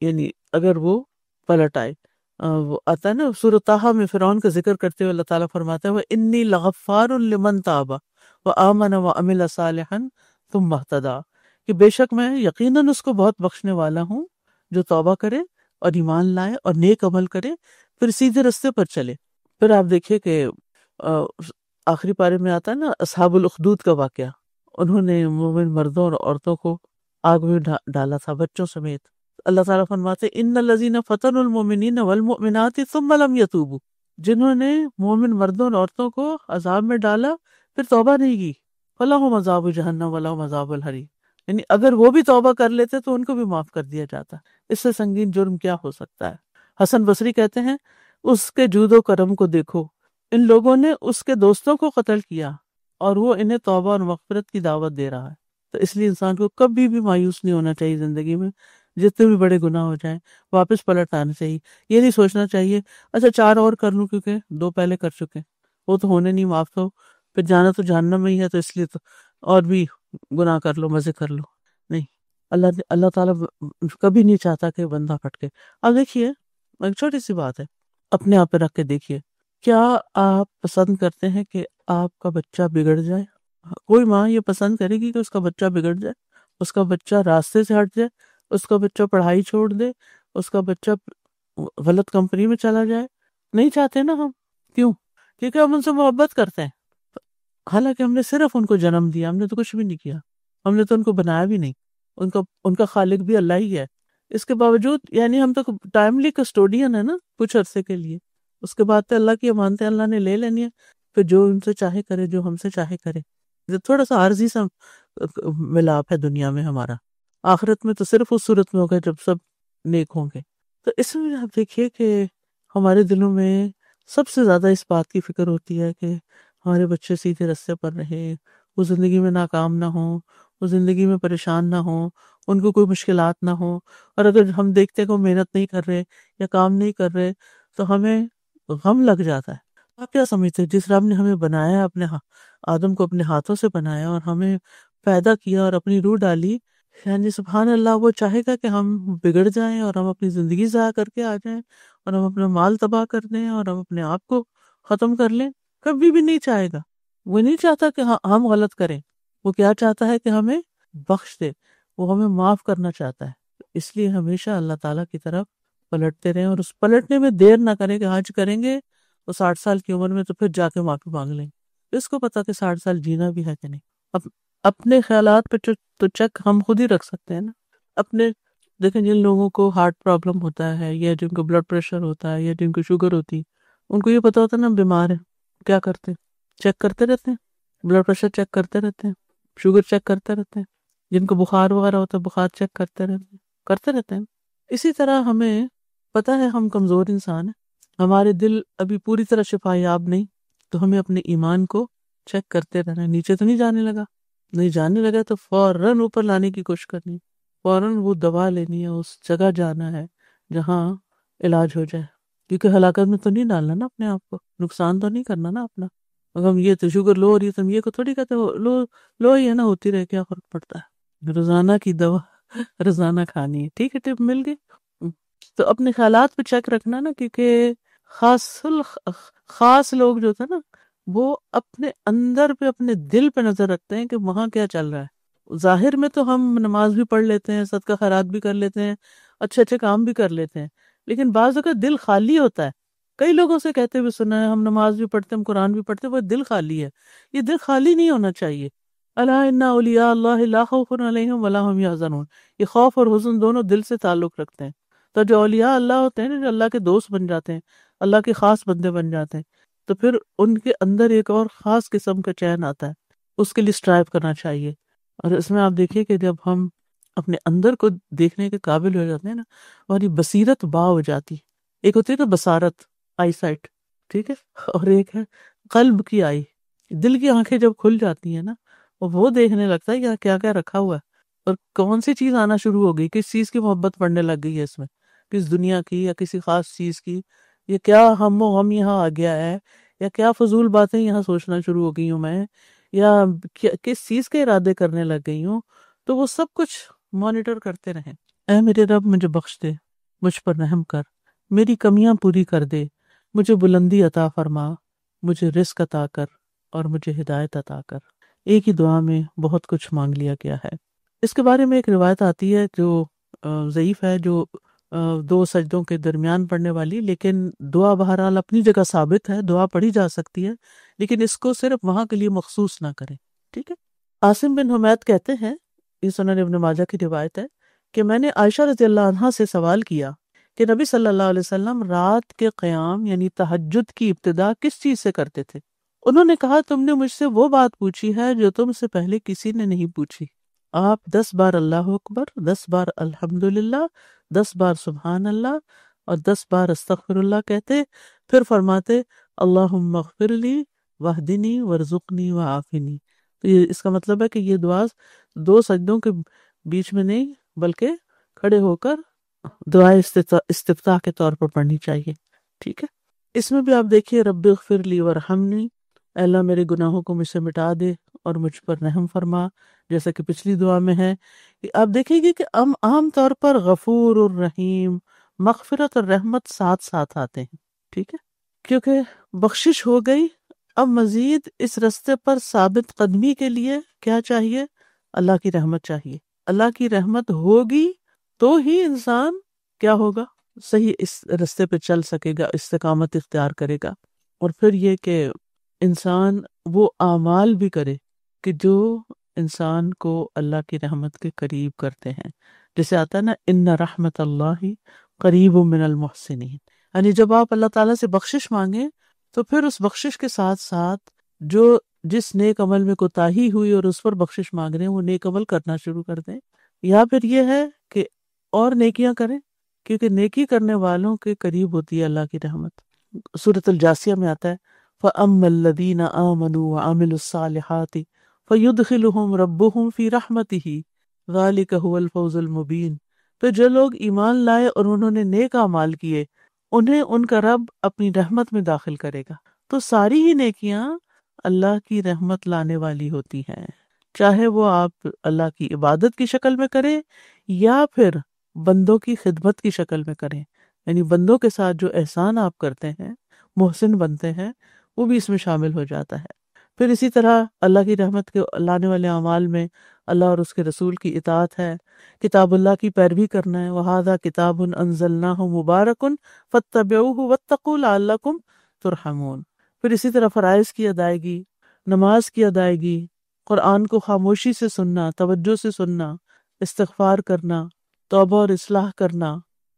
S2: یعنی اگر وہ پلٹ آئے. وہ آتا ہے نا سورۃ طٰہٰ میں فرعون کا ذکر کرتے ہوئے اللہ تعالیٰ فرماتا ہے وَإِنِّي لَغَفَّارٌ لِمَن تَابَ وَآمَنَ وَعَمِلَ صَالِحًا ثُمَّ اهْتَدَىٰ، کہ بے شک میں یقیناً اس کو بہت بخشنے والا ہوں جو توبہ کرے اور ایمان لائے اور نیک عمل کرے پھر سیدھے رستے پر چلے. پھر آپ دیکھیے کہ آخری پارے میں آتا ہے نا اصحاب الاخدود کا واقعہ، انہوں نے مومن مردوں اور عورتوں کو آگ میں ڈالا تھا بچوں سمیت. اللہ تعالیٰ فرماتے ان الذین فتنوا المؤمنین والمؤمنات ثم لم یتوبوا، جنہوں نے مومن مردوں اور عورتوں کو عذاب میں ڈالا پھر توبہ نہیں کی، فلہم عذاب جہنم ولہم عذاب الحریق. یعنی اگر وہ بھی توبہ کر لیتے تو ان کو بھی معاف کر دیا جاتا. اس سے سنگین جرم کیا ہو سکتا ہے؟ حسن بصری کہتے ہیں اس کے جود و کرم کو دیکھو، ان لوگوں نے اس کے دوستوں کو قتل کیا اور وہ انہیں توبہ اور مغفرت کی دعوت دے رہا ہے. تو اس لیے انسان کو کبھی بھی مایوس نہیں ہونا چاہیے زندگی میں، جتنے بھی بڑے گناہ ہو جائیں واپس پلٹ آنا چاہیے. یہ نہیں سوچنا چاہیے اچھا 4 اور کر لوں کیونکہ 2 پہلے کر چکے وہ تو ہونے نہیں، معاف تو پھر جانا تو جہنم میں ہی ہے تو اس لیے تو اور بھی گناہ کر لو، مزے کر لو. نہیں، اللہ تعالیٰ کبھی نہیں چاہتا کہ بندہ پھٹکے. اب دیکھیے ایک چھوٹی سی بات ہے، اپنے آپ پہ رکھ کے دیکھیے، کیا آپ پسند کرتے ہیں کہ آپ کا بچہ بگڑ جائے؟ کوئی ماں یہ پسند کرے گی کہ اس کا بچہ بگڑ جائے، اس کا بچہ راستے سے ہٹ جائے، اس کا بچہ پڑھائی چھوڑ دے، اس کا بچہ غلط کمپنی میں چلا جائے؟ نہیں چاہتے نا ہم. کیوں؟ کیونکہ ہم ان سے محبت کرتے ہیں. حالانکہ ہم نے صرف ان کو جنم دیا، ہم نے تو کچھ بھی نہیں کیا، ہم نے تو ان کو بنایا بھی نہیں. ان کا خالق بھی اللہ ہی ہے. اس کے باوجود یعنی ہم تو ٹائملی کسٹوڈین ہے نا کچھ عرصے کے لیے. اس کے بعد تو اللہ کی امانتیں اللہ نے لے لینی ہے، پھر جو ان سے چاہے کرے، جو ہم سے چاہے کرے. یہ تھوڑا سا عارضی سا ملاپ ہے دنیا میں ہمارا. آخرت میں تو صرف اس صورت میں ہوگا جب سب نیک ہوں گے. تو اس میں آپ دیکھیے کہ ہمارے دلوں میں سب سے زیادہ اس بات کی فکر ہوتی ہے کہ ہمارے بچے سیدھے راستے پر رہیں، وہ زندگی میں ناکام نہ ہوں، وہ زندگی میں پریشان نہ ہوں، ان کو کوئی مشکلات نہ ہوں. اور اگر ہم دیکھتے ہیں کہ وہ محنت نہیں کر رہے یا کام نہیں کر رہے تو ہمیں غم لگ جاتا ہے. آپ کیا سمجھتے ہیں جس رب نے ہمیں بنایا، اپنے آدم کو اپنے ہاتھوں سے بنایا اور ہمیں پیدا کیا اور اپنی روح ڈالی، یعنی سبحان اللہ وہ چاہے گا کہ ہم بگڑ جائیں اور ہم اپنی زندگی ضائع کر کے آ جائیں اور ہم اپنا مال تباہ کر دیں اور ہم اپنے آپ کو ختم کر لیں؟ کبھی بھی نہیں چاہے گا. وہ نہیں چاہتا کہ ہم غلط کریں. وہ کیا چاہتا ہے کہ ہمیں بخش دے، وہ ہمیں معاف کرنا چاہتا ہے. اس لیے ہمیشہ اللہ تعالیٰ کی طرف پلٹتے رہیں، اور اس پلٹنے میں دیر نہ کریں کہ آج کریں گے تو 60 سال کی عمر میں تو پھر جا کے معافی مانگ لیں. اس کو پتا کہ 60 سال جینا بھی ہے کہ نہیں. اپنے خیالات پہ تو چیک ہم خود ہی رکھ سکتے ہیں نا. اپنے دیکھیں جن لوگوں کو ہارٹ پرابلم ہوتا ہے یا جن کو بلڈ پریشر ہوتا ہے یا جن کو شوگر ہوتی، ان کو یہ پتا ہوتا ہے نا بیمار ہے، کیا کرتے ہیں؟ چیک کرتے رہتے ہیں، بلڈ پریشر چیک کرتے رہتے ہیں، شوگر چیک کرتے رہتے ہیں. جن کو بخار وغیرہ ہوتا ہے بخار چیک کرتے رہتے ہیں. اسی طرح ہمیں پتا ہے ہم کمزور انسان ہیں، ہمارے دل ابھی پوری طرح شفا یاب نہیں، تو ہمیں اپنے ایمان کو چیک کرتے رہنا ہے. نیچے تو نہیں جانے لگا تو فوراً اوپر لانے کی کوشش کرنی، فوراً وہ دوا لینی ہے، اس جگہ جانا ہے جہاں علاج ہو جائے. کیونکہ ہلاکت میں تو نہیں ڈالنا نا اپنے آپ کو، نقصان تو نہیں کرنا نا اپنا. اگر ہم یہ تو شوگر لو ہو رہی ہے تو ہم یہ کو تھوڑی کہتے لو ہی ہے نا، ہوتی رہے کیا فرق پڑتا ہے. روزانہ کی دوا روزانہ کھانی ہے. ٹھیک ہے، ٹپ مل گئی. تو اپنے خیالات پہ چیک رکھنا نا، کیونکہ خاص لوگ جو تھے نا وہ اپنے اندر پہ اپنے دل پہ نظر رکھتے ہیں کہ وہاں کیا چل رہا ہے. ظاہر میں تو ہم نماز بھی پڑھ لیتے ہیں، صدقہ خیرات بھی کر لیتے ہیں، اچھے کام بھی کر لیتے ہیں، لیکن بعض اوقات دل خالی ہوتا ہے. کئی لوگوں سے کہتے ہوئے سنا ہے ہم نماز بھی پڑھتے ہیں، ہم قرآن بھی پڑھتے ہیں، وہ دل خالی ہے. یہ دل خالی نہیں ہونا چاہیے. الا ان اولیاء اللہ لا خوف علیہم ولا هم یحزنون. یہ خوف اور حزن دونوں دل سے تعلق رکھتے ہیں. تو جو اولیاء اللہ ہوتے ہیں نا، جو اللہ کے دوست بن جاتے ہیں، اللہ کے خاص بندے بن جاتے ہیں، تو پھر ان کے اندر ایک اور خاص قسم کا چین آتا ہے. اس کے لیے اسٹرائیو کرنا چاہیے. اور اس میں آپ دیکھیے کہ جب ہم اپنے اندر کو دیکھنے کے قابل ہو جاتے ہیں نا، ہماری بصیرت با ہو جاتی. ایک ہوتی ہے نا بصارت، آئی سائٹ، ٹھیک ہے، اور ایک ہے قلب کی آئی. دل کی آنکھیں جب کھل جاتی ہیں نا، وہ دیکھنے لگتا ہے کہ کیا کیا رکھا ہوا ہے اور کون سی چیز آنا شروع ہو گئی، کس چیز کی محبت پڑنے لگ گئی ہے اس میں، کس دنیا کی یا کسی خاص چیز کی، یہ کیا ہم و غم یہاں آ گیا ہے، یا کیا فضول باتیں یہاں سوچنا شروع ہو گئی ہوں میں، یا کس چیز کے ارادے کرنے لگ گئی ہوں. تو وہ سب کچھ مانیٹر کرتے رہیں. اے میرے رب مجھے بخش دے، مجھ پر رحم کر، میری کمیاں پوری کر دے، مجھے بلندی عطا فرما، مجھے رزق عطا کر اور مجھے ہدایت عطا کر. ایک ہی دعا میں بہت کچھ مانگ لیا گیا ہے. اس کے بارے میں ایک روایت آتی ہے جو ضعیف ہے، جو 2 سجدوں کے درمیان پڑھنے والی، لیکن دعا بہرحال اپنی جگہ ثابت ہے، دعا پڑھی جا سکتی ہے، لیکن اس کو صرف وہاں کے لیے مخصوص نہ کریں. ٹھیک ہے. عاصم بن حمید کہتے ہیں، یہ سنن ابن ماجہ کی روایت ہے، کہ میں نے عائشہ رضی اللہ عنہا سے سوال کیا کہ نبی صلی اللہ علیہ وسلم رات کے قیام یعنی تہجد کی ابتدا کس چیز سے کرتے تھے؟ انہوں نے کہا تم نے مجھ سے وہ بات پوچھی ہے جو تم سے پہلے کسی نے نہیں پوچھی. آپ 10 بار اللہ اکبر، 10 بار الحمدللہ، 10 بار سبحان اللہ اور 10 بار استغفر اللہ کہتے، پھر فرماتے اللہم اغفر لی واہدنی وارزقنی وعافنی. تو یہ اس کا مطلب ہے کہ یہ دعا 2 سجدوں کے بیچ میں نہیں بلکہ کھڑے ہو کر دعائے استفتاح کے طور پر پڑھنی چاہیے. ٹھیک ہے. اس میں بھی آپ دیکھیے رب اغفر لی وارحمنی، اے اللہ میرے گناہوں کو مجھ سے مٹا دے اور مجھ پر رحم فرما، جیسا کہ پچھلی دعا میں ہے. آپ دیکھیں گے کہ عام طور پر غفور اور رحیم، مغفرت اور رحمت ساتھ ساتھ آتے ہیں. ٹھیک ہے، کیونکہ بخشش ہو گئی اب مزید اس رستے پر ثابت قدمی کے لیے کیا چاہیے؟ اللہ کی رحمت چاہیے. اللہ کی رحمت ہوگی تو ہی انسان کیا ہوگا؟ صحیح اس رستے پہ چل سکے گا، استقامت اختیار کرے گا. اور پھر یہ کہ انسان وہ اعمال بھی کرے کہ جو انسان کو اللہ کی رحمت کے قریب کرتے ہیں. جیسے آتا ہے نا، ان رحمت اللہ قریب من المحسنین. یعنی جب آپ اللہ تعالیٰ سے بخشش مانگیں تو پھر اس بخشش کے ساتھ ساتھ جو جس نیک عمل میں کوتاہی ہوئی اور اس پر بخشش مانگ رہے ہیں وہ نیک عمل کرنا شروع کر دیں. یا پھر یہ ہے کہ اور نیکیاں کریں، کیونکہ نیکی کرنے والوں کے قریب ہوتی ہے اللہ کی رحمت. سورۃ الجاثیہ میں آتا ہے فَأَمَّا الَّذِينَ آمَنُوا وَعَمِلُوا الصَّالِحَاتِ فَيُدْخِلُهُمْ رَبُّهُمْ فِي رَحْمَتِهِ ذَلِكَ هُوَ الْفَوْزُ الْمُبِينُ. پھر جو لوگ ایمان لائے اور انہوں نے نیک اعمال کیے انہیں ان کا رب اپنی رحمت میں داخل کرے گا. تو ساری ہی نیکیاں اللہ کی رحمت لانے والی ہوتی ہیں، چاہے وہ آپ اللہ کی عبادت کی شکل میں کریں یا پھر بندوں کی خدمت کی شکل میں کریں. یعنی بندوں کے ساتھ جو احسان آپ کرتے ہیں، محسن بنتے ہیں، وہ بھی اس میں شامل ہو جاتا ہے. پھر اسی طرح اللہ کی رحمت کے لانے والے اعمال میں اللہ اور اس کے رسول کی اطاعت ہے، کتاب اللہ کی پیروی کرنا ہے. وَهَذَا كِتَابٌ أَنزَلْنَاهُ مُبَارَكٌ فَاتَّبِعُوهُ وَاتَّقُوا لَعَلَّكُمْ تُرْحَمُونَ. پھر اسی طرح فرائض کی ادائیگی، نماز کی ادائیگی، قرآن کو خاموشی سے سننا، توجہ سے سننا، استغفار کرنا، توبہ اور اصلاح کرنا،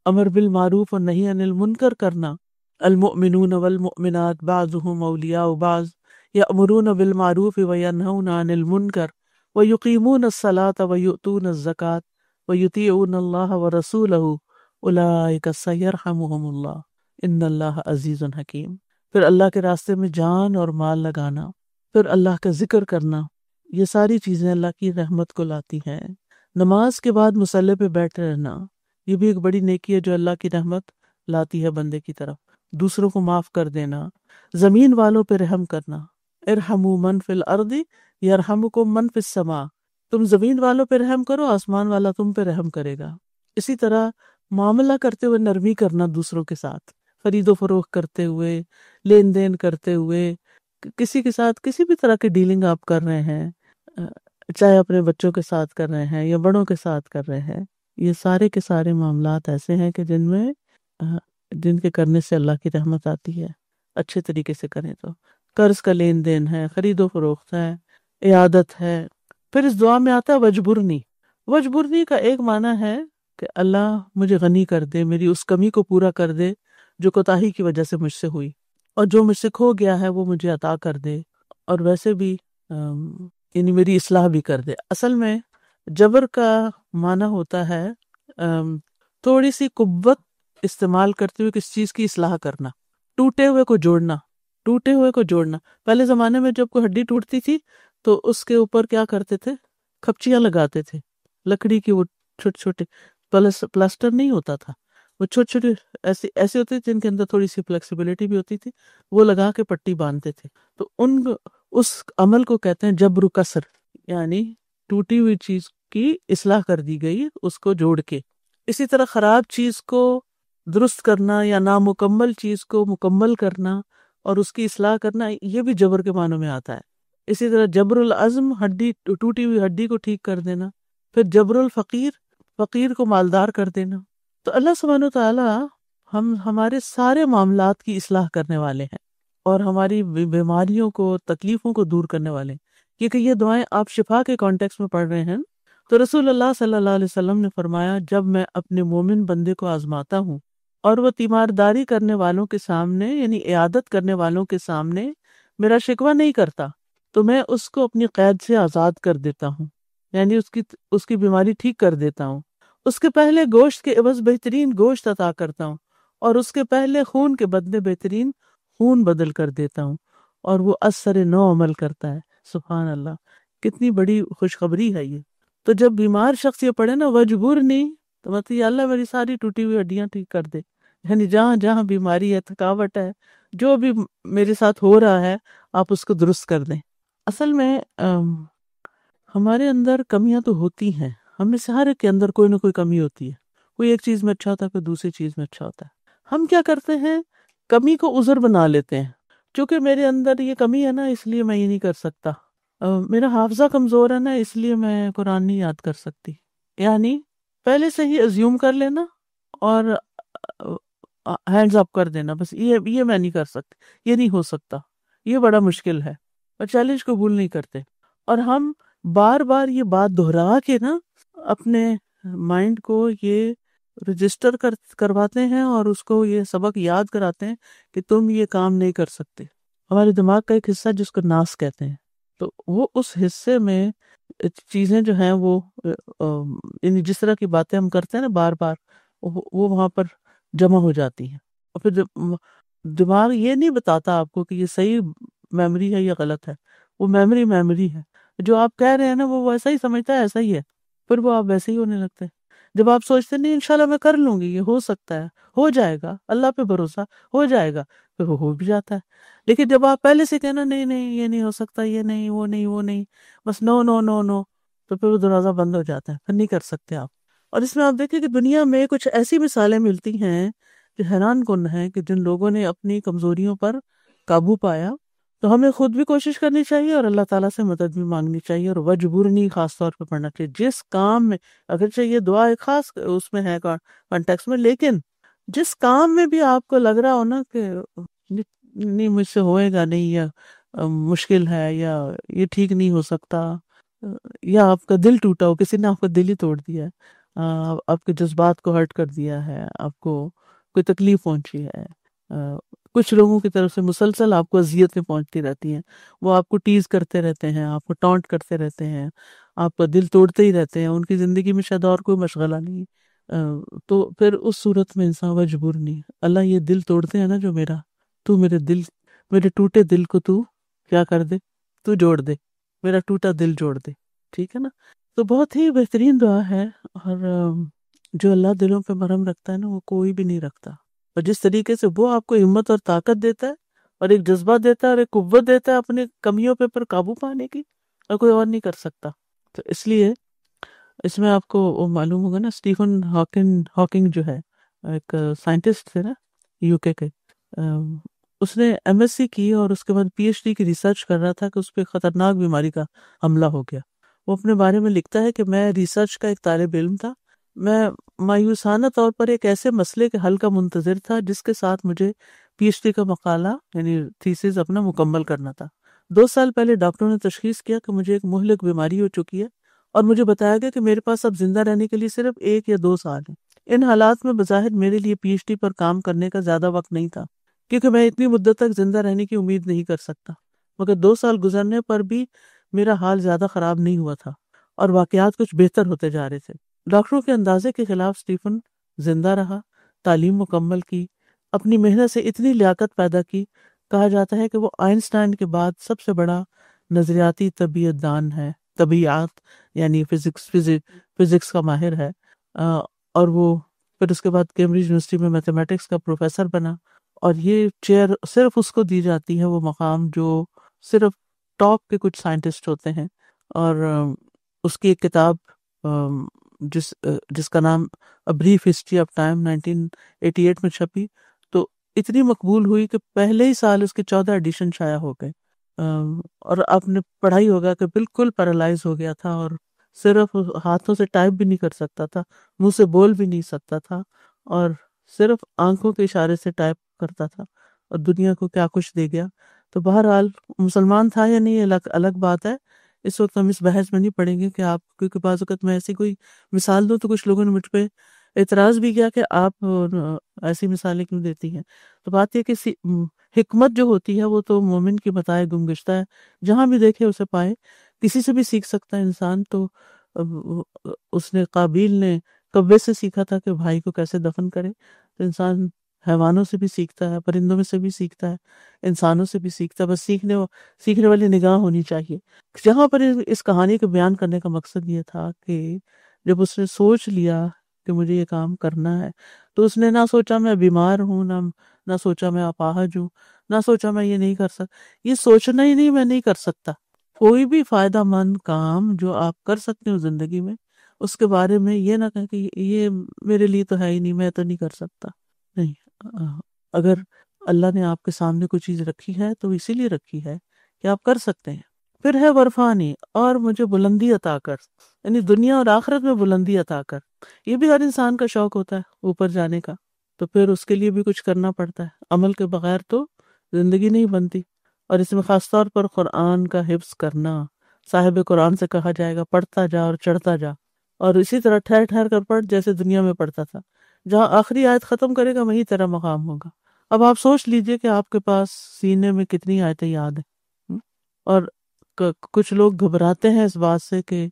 S2: امر بالمعروف اور نہی عن المنکر کرنا. المؤمنون والمؤمنات بعضهم اولیاء بعض یأمرون بالمعروف وینہون عن المنکر ویقیمون الصلاة ویؤتون الزکاة ویطیعون اللہ ورسولہ اولئک سیرحمہم اللہ ان اللہ عزیز حکیم. پھر اللہ کے راستے میں جان اور مال لگانا، پھر اللہ کا ذکر کرنا، یہ ساری چیزیں اللہ کی رحمت کو لاتی ہیں. نماز کے بعد مصلی پہ بیٹھے رہنا، یہ بھی ایک بڑی نیکی ہے جو اللہ کی رحمت لاتی ہے بندے کی طرف. دوسروں کو معاف کر دینا، زمین والوں پہ رحم کرنا. ارحموا من فی الارض یرحمکم من فی السماء. تم زمین والوں پہ رحم کرو، آسمان والا تم پہ رحم کرے گا. اسی طرح معاملہ کرتے ہوئے نرمی کرنا دوسروں کے ساتھ، خرید و فروخت کرتے ہوئے، لین دین کرتے ہوئے، کسی کے ساتھ کسی بھی طرح کی ڈیلنگ آپ کر رہے ہیں، چاہے اپنے بچوں کے ساتھ کر رہے ہیں یا بڑوں کے ساتھ کر رہے ہیں، یہ سارے کے سارے معاملات ایسے ہیں کہ جن کے کرنے سے اللہ کی رحمت آتی ہے. اچھے طریقے سے کریں تو قرض کا لین دین ہے، خرید و فروخت ہے، عیادت ہے. پھر اس دعا میں آتا ہے وجبرنی. وجبرنی کا ایک معنی ہے کہ اللہ مجھے غنی کر دے، میری اس کمی کو پورا کر دے جو کوتاہی کی وجہ سے مجھ سے ہوئی، اور جو مجھ سے کھو گیا ہے وہ مجھے عطا کر دے، اور ویسے بھی یعنی میری اصلاح بھی کر دے. اصل میں جبر کا معنی ہوتا ہے تھوڑی سی قوت استعمال کرتے ہوئے کسی چیز کی اصلاح کرنا، ٹوٹے ہوئے کو جوڑنا، ٹوٹے ہوئے کو جوڑنا. پہلے زمانے میں جب کوئی ہڈی ٹوٹتی تھی تو اس کے اوپر کیا کرتے تھے؟ کھپچیاں لگاتے تھے، لکڑی کی، وہ چھوٹے چھوٹے، پلاسٹر نہیں ہوتا تھا، وہ چھوٹے چھوٹے ایسے ہوتے تھے جن کے اندر تھوڑی سی فلیکسیبلٹی بھی ہوتی تھی، وہ لگا کے پٹی باندھتے تھے. تو اس عمل کو کہتے ہیں جبر کسر، یعنی ٹوٹی ہوئی چیز کی اصلاح کر دی گئی اس کو جوڑ کے. اسی طرح خراب چیز کو درست کرنا یا نامکمل چیز کو مکمل کرنا اور اس کی اصلاح کرنا، یہ بھی جبر کے معنوں میں آتا ہے. اسی طرح جبر العظم، ٹوٹی ہوئی ہڈی کو ٹھیک کر دینا. پھر جبر الفقیر، فقیر کو مالدار کر دینا. تو اللہ سبحانہ و تعالی ہمارے سارے معاملات کی اصلاح کرنے والے ہیں اور ہماری بیماریوں کو، تکلیفوں کو دور کرنے والے ہیں. کیونکہ یہ دعائیں آپ شفا کے کانٹیکس میں پڑھ رہے ہیں. تو رسول اللہ صلی اللہ علیہ وسلم نے فرمایا، جب میں اپنے مومن بندے کو آزماتا ہوں اور وہ تیمارداری کرنے والوں کے سامنے، یعنی عیادت کرنے والوں کے سامنے میرا شکوہ نہیں کرتا، تو میں اس کو اپنی قید سے آزاد کر دیتا ہوں، یعنی اس کی بیماری ٹھیک کر دیتا ہوں. اس کے پہلے گوشت کے عوض بہترین گوشت عطا کرتا ہوں، اور اس کے پہلے خون کے بدلے بہترین خون بدل کر دیتا ہوں، اور وہ اثر نو عمل کرتا ہے. سبحان اللہ، کتنی بڑی خوشخبری ہے یہ. تو جب بیمار شخص یہ پڑھے نا وجبرنی، تو مطلب یا اللہ میری ساری ٹوٹی ہوئی ہڈیاں ٹھیک کر دے. یعنی جہاں جہاں بیماری ہے، تھکاوٹ ہے، جو بھی میرے ساتھ ہو رہا ہے، آپ اس کو درست کر دیں. اصل میں ہمارے اندر کمیاں تو ہوتی ہیں، ہم میں سے ہر ایک کے اندر کوئی نہ کوئی کمی ہوتی ہے. کوئی ایک چیز میں اچھا ہوتا ہے، کوئی دوسری چیز میں اچھا ہوتا ہے. ہم کیا کرتے ہیں؟ کمی کو عذر بنا لیتے ہیں. چونکہ میرے اندر یہ کمی ہے نا اس لیے میں یہ نہیں کر سکتا، میرا حافظہ کمزور ہے نا اس لیے میں قرآن نہیں یاد کر سکتی. یعنی پہلے سے ہی ازیوم کر لینا اور ہینڈز اپ کر دینا، بس یہ میں نہیں کر سکتی، یہ نہیں ہو سکتا، یہ بڑا مشکل ہے، اور چیلنج قبول نہیں کرتے. اور ہم بار بار یہ بات دہرا کے نا اپنے مائنڈ کو یہ رجسٹر کرواتے ہیں اور اس کو یہ سبق یاد کراتے ہیں کہ تم یہ کام نہیں کر سکتے. ہمارے دماغ کا ایک حصہ جس کو ناس کہتے ہیں، تو وہ اس حصے میں چیزیں جو ہیں وہ یعنی جس طرح کی باتیں ہم کرتے ہیں نا بار بار، وہ وہاں پر جمع ہو جاتی ہیں. اور پھر دماغ یہ نہیں بتاتا آپ کو کہ یہ صحیح میموری ہے یا غلط ہے، وہ میموری ہے. جو آپ کہہ رہے ہیں نا وہ ویسا ہی سمجھتا ہے، ایسا ہی ہے، پھر وہ آپ ویسے ہی ہونے لگتے ہیں. جب آپ سوچتے نہیں انشاءاللہ میں کر لوں گی، یہ ہو سکتا ہے، ہو جائے گا، اللہ پہ بھروسہ، ہو جائے گا، پھر وہ ہو بھی جاتا ہے. لیکن جب آپ پہلے سے کہنا نہیں نہیں یہ نہیں ہو سکتا، یہ نہیں وہ نہیں وہ نہیں، بس نو نو نو نو، تو پھر وہ دروازہ بند ہو جاتا ہے، پھر نہیں کر سکتے آپ. اور اس میں آپ دیکھیں کہ دنیا میں کچھ ایسی مثالیں ملتی ہیں جو حیران کن ہیں کہ جن لوگوں نے اپنی کمزوریوں پر قابو پایا. تو ہمیں خود بھی کوشش کرنی چاہیے اور اللہ تعالیٰ سے مدد بھی مانگنی چاہیے، اور وجبرنی خاص طور پہ پڑھنا چاہیے جس کام میں، اگرچہ یہ دعا ایک خاص اس میں ہے کانٹیکس میں، لیکن جس کام میں بھی آپ کو لگ رہا ہو نا کہ نہیں مجھ سے ہوئے گا نہیں، یا مشکل ہے، یا یہ ٹھیک نہیں ہو سکتا، یا آپ کا دل ٹوٹا ہو، کسی نے آپ کا دل ہی توڑ دیا ہے، آپ کے جذبات کو ہرٹ کر دیا ہے، آپ کو کوئی تکلیف پہنچی ہے، کچھ لوگوں کی طرف سے مسلسل آپ کو اذیتیں پہنچتی رہتی ہیں، وہ آپ کو ٹیز کرتے رہتے ہیں، آپ کو ٹانٹ کرتے رہتے ہیں، آپ کا دل توڑتے ہی رہتے ہیں، ان کی زندگی میں شاید اور کوئی مشغلہ نہیں. تو پھر اس صورت میں انسان مجبور نہیں، اللہ یہ دل توڑتے ہیں نا جو میرا، تو میرے ٹوٹے دل کو تو کیا کر دے، تو جوڑ دے، میرا ٹوٹا دل جوڑ دے. ٹھیک ہے نا؟ تو بہت ہی بہترین دعا ہے، اور جو اللہ دلوں پہ مرہم رکھتا ہے نا وہ کوئی بھی نہیں رکھتا. اور جس طریقے سے وہ آپ کو ہمت اور طاقت دیتا ہے اور ایک جذبہ دیتا ہے اور ایک قوت دیتا ہے اپنے کمیوں پہ پر قابو پانے کی، اور کوئی اور نہیں کر سکتا. تو اس لیے اس میں آپ کو وہ معلوم ہوگا نا، اسٹیفن ہاکنگ جو ہے ایک سائنٹسٹ تھے نا یو کے اس نے ایم ایس سی کی اور اس کے بعد پی ایچ ڈی کی ریسرچ کر رہا تھا کہ اس پہ خطرناک بیماری کا حملہ ہو گیا. وہ اپنے بارے میں لکھتا ہے کہ میں ریسرچ کا ایک طالب علم تھا، میں مایوسانہ طور پر ایک ایسے مسئلے کے حل کا منتظر تھا جس کے ساتھ مجھے پی ایچ ڈی کا مقالہ یعنی تھیسس اپنا مکمل کرنا تھا. 2 سال پہلے ڈاکٹروں نے تشخیص کیا کہ مجھے ایک مہلک بیماری ہو چکی ہے، اور مجھے بتایا گیا کہ میرے پاس اب زندہ رہنے کے لیے صرف 1 یا 2 سال ہیں. ان حالات میں بظاہر میرے لیے پی ایچ ڈی پر کام کرنے کا زیادہ وقت نہیں تھا، کیونکہ میں اتنی مدت تک زندہ رہنے کی امید نہیں کر سکتا. مگر 2 سال گزرنے پر بھی میرا حال زیادہ خراب نہیں ہوا تھا اور واقعات کچھ بہتر ہوتے جا رہے تھے. ڈاکٹروں کے اندازے کے خلاف اسٹیفن زندہ رہا، تعلیم مکمل کی، اپنی محنت سے اتنی لیاقت پیدا کی. کہا جاتا ہے کہ وہ آئنسٹائن کے بعد سب سے بڑا نظریاتی طبیعت دان ہے، طبیعیات یعنی فزکس کا ماہر ہے. اور وہ پھر اس کے بعد کیمبرج یونیورسٹی میں میتھمیٹکس کا پروفیسر بنا، اور یہ چیئر صرف اس کو دی جاتی ہے، وہ مقام جو صرف ٹاپ کے کچھ سائنٹسٹ ہوتے ہیں. اور اس کی ایک کتاب جس کا نام A Brief History of Time 1988 میں چھپی، تو اتنی مقبول ہوئی کہ پہلے ہی سال اس کے 14 ایڈیشن شائع ہو گئے. اور آپ نے پڑھائی ہوگا کہ بالکل پیرالائز ہو گیا تھا، اور صرف ہاتھوں سے ٹائپ بھی نہیں کر سکتا تھا، منہ سے بول بھی نہیں سکتا تھا، اور صرف آنکھوں کے اشارے سے ٹائپ کرتا تھا، اور دنیا کو کیا کچھ دے گیا. تو بہرحال مسلمان تھا یا نہیں الگ بات ہے، اس وقت ہم اس بحث میں نہیں پڑیں گے کہ آپ، کیونکہ بعض اوقات میں ایسی کوئی مثال دوں تو کچھ لوگوں نے مجھ پہ اعتراض بھی کیا کہ آپ ایسی مثالیں کیوں دیتی ہیں. تو بات یہ کہ حکمت جو ہوتی ہے وہ تو مومن کی بتائے گم گشتہ ہے، جہاں بھی دیکھے اسے پائے، کسی سے بھی سیکھ سکتا ہے انسان. تو اس نے قابیل نے کبے سے سیکھا تھا کہ بھائی کو کیسے دفن کرے، تو انسان حیوانوں سے بھی سیکھتا ہے، پرندوں میں سے بھی سیکھتا ہے، انسانوں سے بھی سیکھتا ہے. بس سیکھنے والی نگاہ ہونی چاہیے. جہاں پر اس کہانی کو بیان کرنے کا مقصد یہ تھا کہ جب اس نے سوچ لیا کہ مجھے یہ کام کرنا ہے، تو اس نے نہ سوچا میں بیمار ہوں، نہ سوچا میں اپاہج ہوں، نہ سوچا میں یہ نہیں کر سکتا. یہ سوچنا ہی نہیں میں نہیں کر سکتا. کوئی بھی فائدہ مند کام جو آپ کر سکتے ہو زندگی میں، اس کے بارے میں یہ نہ کہیں کہ یہ میرے لیے تو ہے ہی نہیں، میں تو نہیں کر سکتا. نہیں، اگر اللہ نے آپ کے سامنے کوئی چیز رکھی ہے تو اسی لیے رکھی ہے کہ آپ کر سکتے ہیں۔ پھر ہے ورفانی، اور مجھے بلندی عطا کر، یعنی دنیا اور آخرت میں بلندی عطا کر۔ یہ بھی ہر انسان کا شوق ہوتا ہے اوپر جانے کا، تو پھر اس کے لیے بھی کچھ کرنا پڑتا ہے، عمل کے بغیر تو زندگی نہیں بنتی۔ اور اس میں خاص طور پر قرآن کا حفظ کرنا، صاحب قرآن سے کہا جائے گا پڑھتا جا اور چڑھتا جا، اور اسی طرح ٹھہر ٹھہر کر پڑھ جیسے دنیا میں پڑھتا تھا۔ جہاں آخری آیت ختم کرے گا وہیں تیرا مقام ہوگا۔ اب آپ سوچ لیجئے کہ آپ کے پاس سینے میں کتنی آیتیں یاد ہیں، اور کچھ لوگ گھبراتے ہیں اس بات سے کہ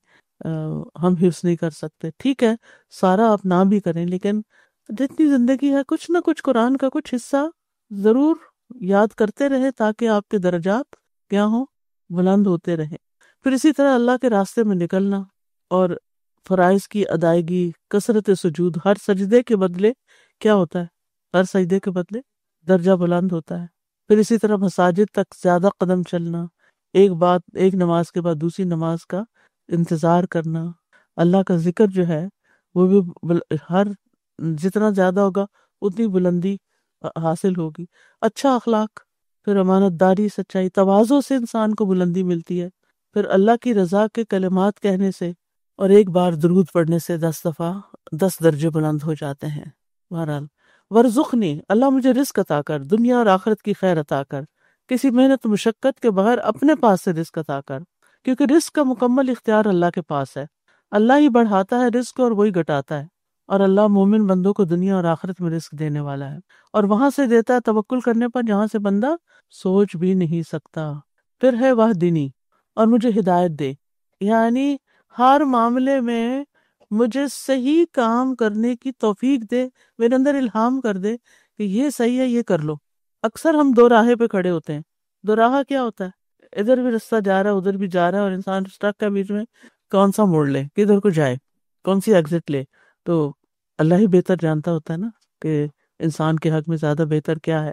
S2: ہم حفظ نہیں کر سکتے۔ ٹھیک ہے، سارا آپ نہ بھی کریں، لیکن جتنی زندگی ہے کچھ نہ کچھ قرآن کا کچھ حصہ ضرور یاد کرتے رہے، تاکہ آپ کے درجات کیا ہوں، بلند ہوتے رہیں۔ پھر اسی طرح اللہ کے راستے میں نکلنا اور فرائض کی ادائیگی، کثرت سجود، ہر سجدے کے بدلے کیا ہوتا ہے، ہر سجدے کے بدلے درجہ بلند ہوتا ہے۔ پھر اسی طرح مساجد تک زیادہ قدم چلنا، ایک نماز کے بعد دوسری نماز کا انتظار کرنا، اللہ کا ذکر جو ہے وہ بھی ہر جتنا زیادہ ہوگا اتنی بلندی حاصل ہوگی۔ اچھا اخلاق، پھر امانت داری، سچائی، تواضع سے انسان کو بلندی ملتی ہے۔ پھر اللہ کی رضا کے کلمات کہنے سے اور ایک بار درود پڑھنے سے 10 دفعہ 10 درجے بلند ہو جاتے ہیں۔ بہرحال ورزقنی، اللہ مجھے رزق عطا کر، دنیا اور آخرت کی خیر عطا کر، کسی محنت مشقت کے بغیر اپنے پاس سے رزق عطا کر، کیونکہ رزق کا مکمل اختیار اللہ کے پاس ہے۔ اللہ ہی بڑھاتا ہے رزق اور وہی گھٹاتا ہے، اور اللہ مومن بندوں کو دنیا اور آخرت میں رزق دینے والا ہے، اور وہاں سے دیتا ہے توکل کرنے پر جہاں سے بندہ سوچ بھی نہیں سکتا۔ پھر ہے واہدنی، اور مجھے ہدایت دے، یعنی ہر معاملے میں مجھے صحیح کام کرنے کی توفیق دے، میرے اندر الہام کر دے کہ یہ صحیح ہے، یہ کر لو۔ اکثر ہم دو راہے پہ کھڑے ہوتے ہیں۔ دو راہا کیا ہوتا ہے؟ ادھر بھی رستہ جا رہا ہے، ادھر بھی جا رہا ہے، اور انسان اسٹرک کا بیچ میں کون سا موڑ لے، کدھر کو جائے، کون سی ایگزٹ لے۔ تو اللہ ہی بہتر جانتا ہوتا ہے نا کہ انسان کے حق میں زیادہ بہتر کیا ہے۔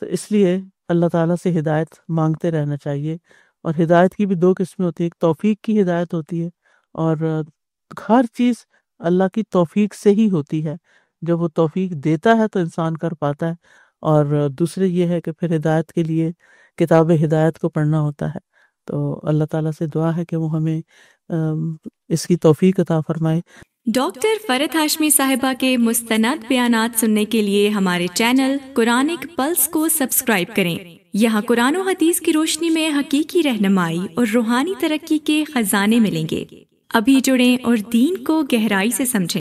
S2: تو اس لیے اللہ تعالیٰ سے ہدایت مانگتے رہنا چاہیے۔ اور ہدایت کی بھی دو قسمیں ہوتی ہیں، ایک توفیق کی ہدایت ہوتی ہے، اور ہر چیز اللہ کی توفیق سے ہی ہوتی ہے۔ جب وہ توفیق دیتا ہے تو انسان کر پاتا ہے، اور دوسرے یہ ہے کہ پھر ہدایت کے لیے کتاب ہدایت کو پڑھنا ہوتا ہے۔ تو اللہ تعالیٰ سے دعا ہے کہ وہ ہمیں اس کی توفیق عطا فرمائے۔
S1: ڈاکٹر فرحت ہاشمی صاحبہ کے مستند بیانات سننے کے لیے ہمارے چینل قرآنک پلس کو سبسکرائب کریں۔ یہاں قرآن و حدیث کی روشنی میں حقیقی رہنمائی اور روحانی ترقی کے خزانے ملیں گے۔ ابھی جڑیں اور دین کو گہرائی سے سمجھیں۔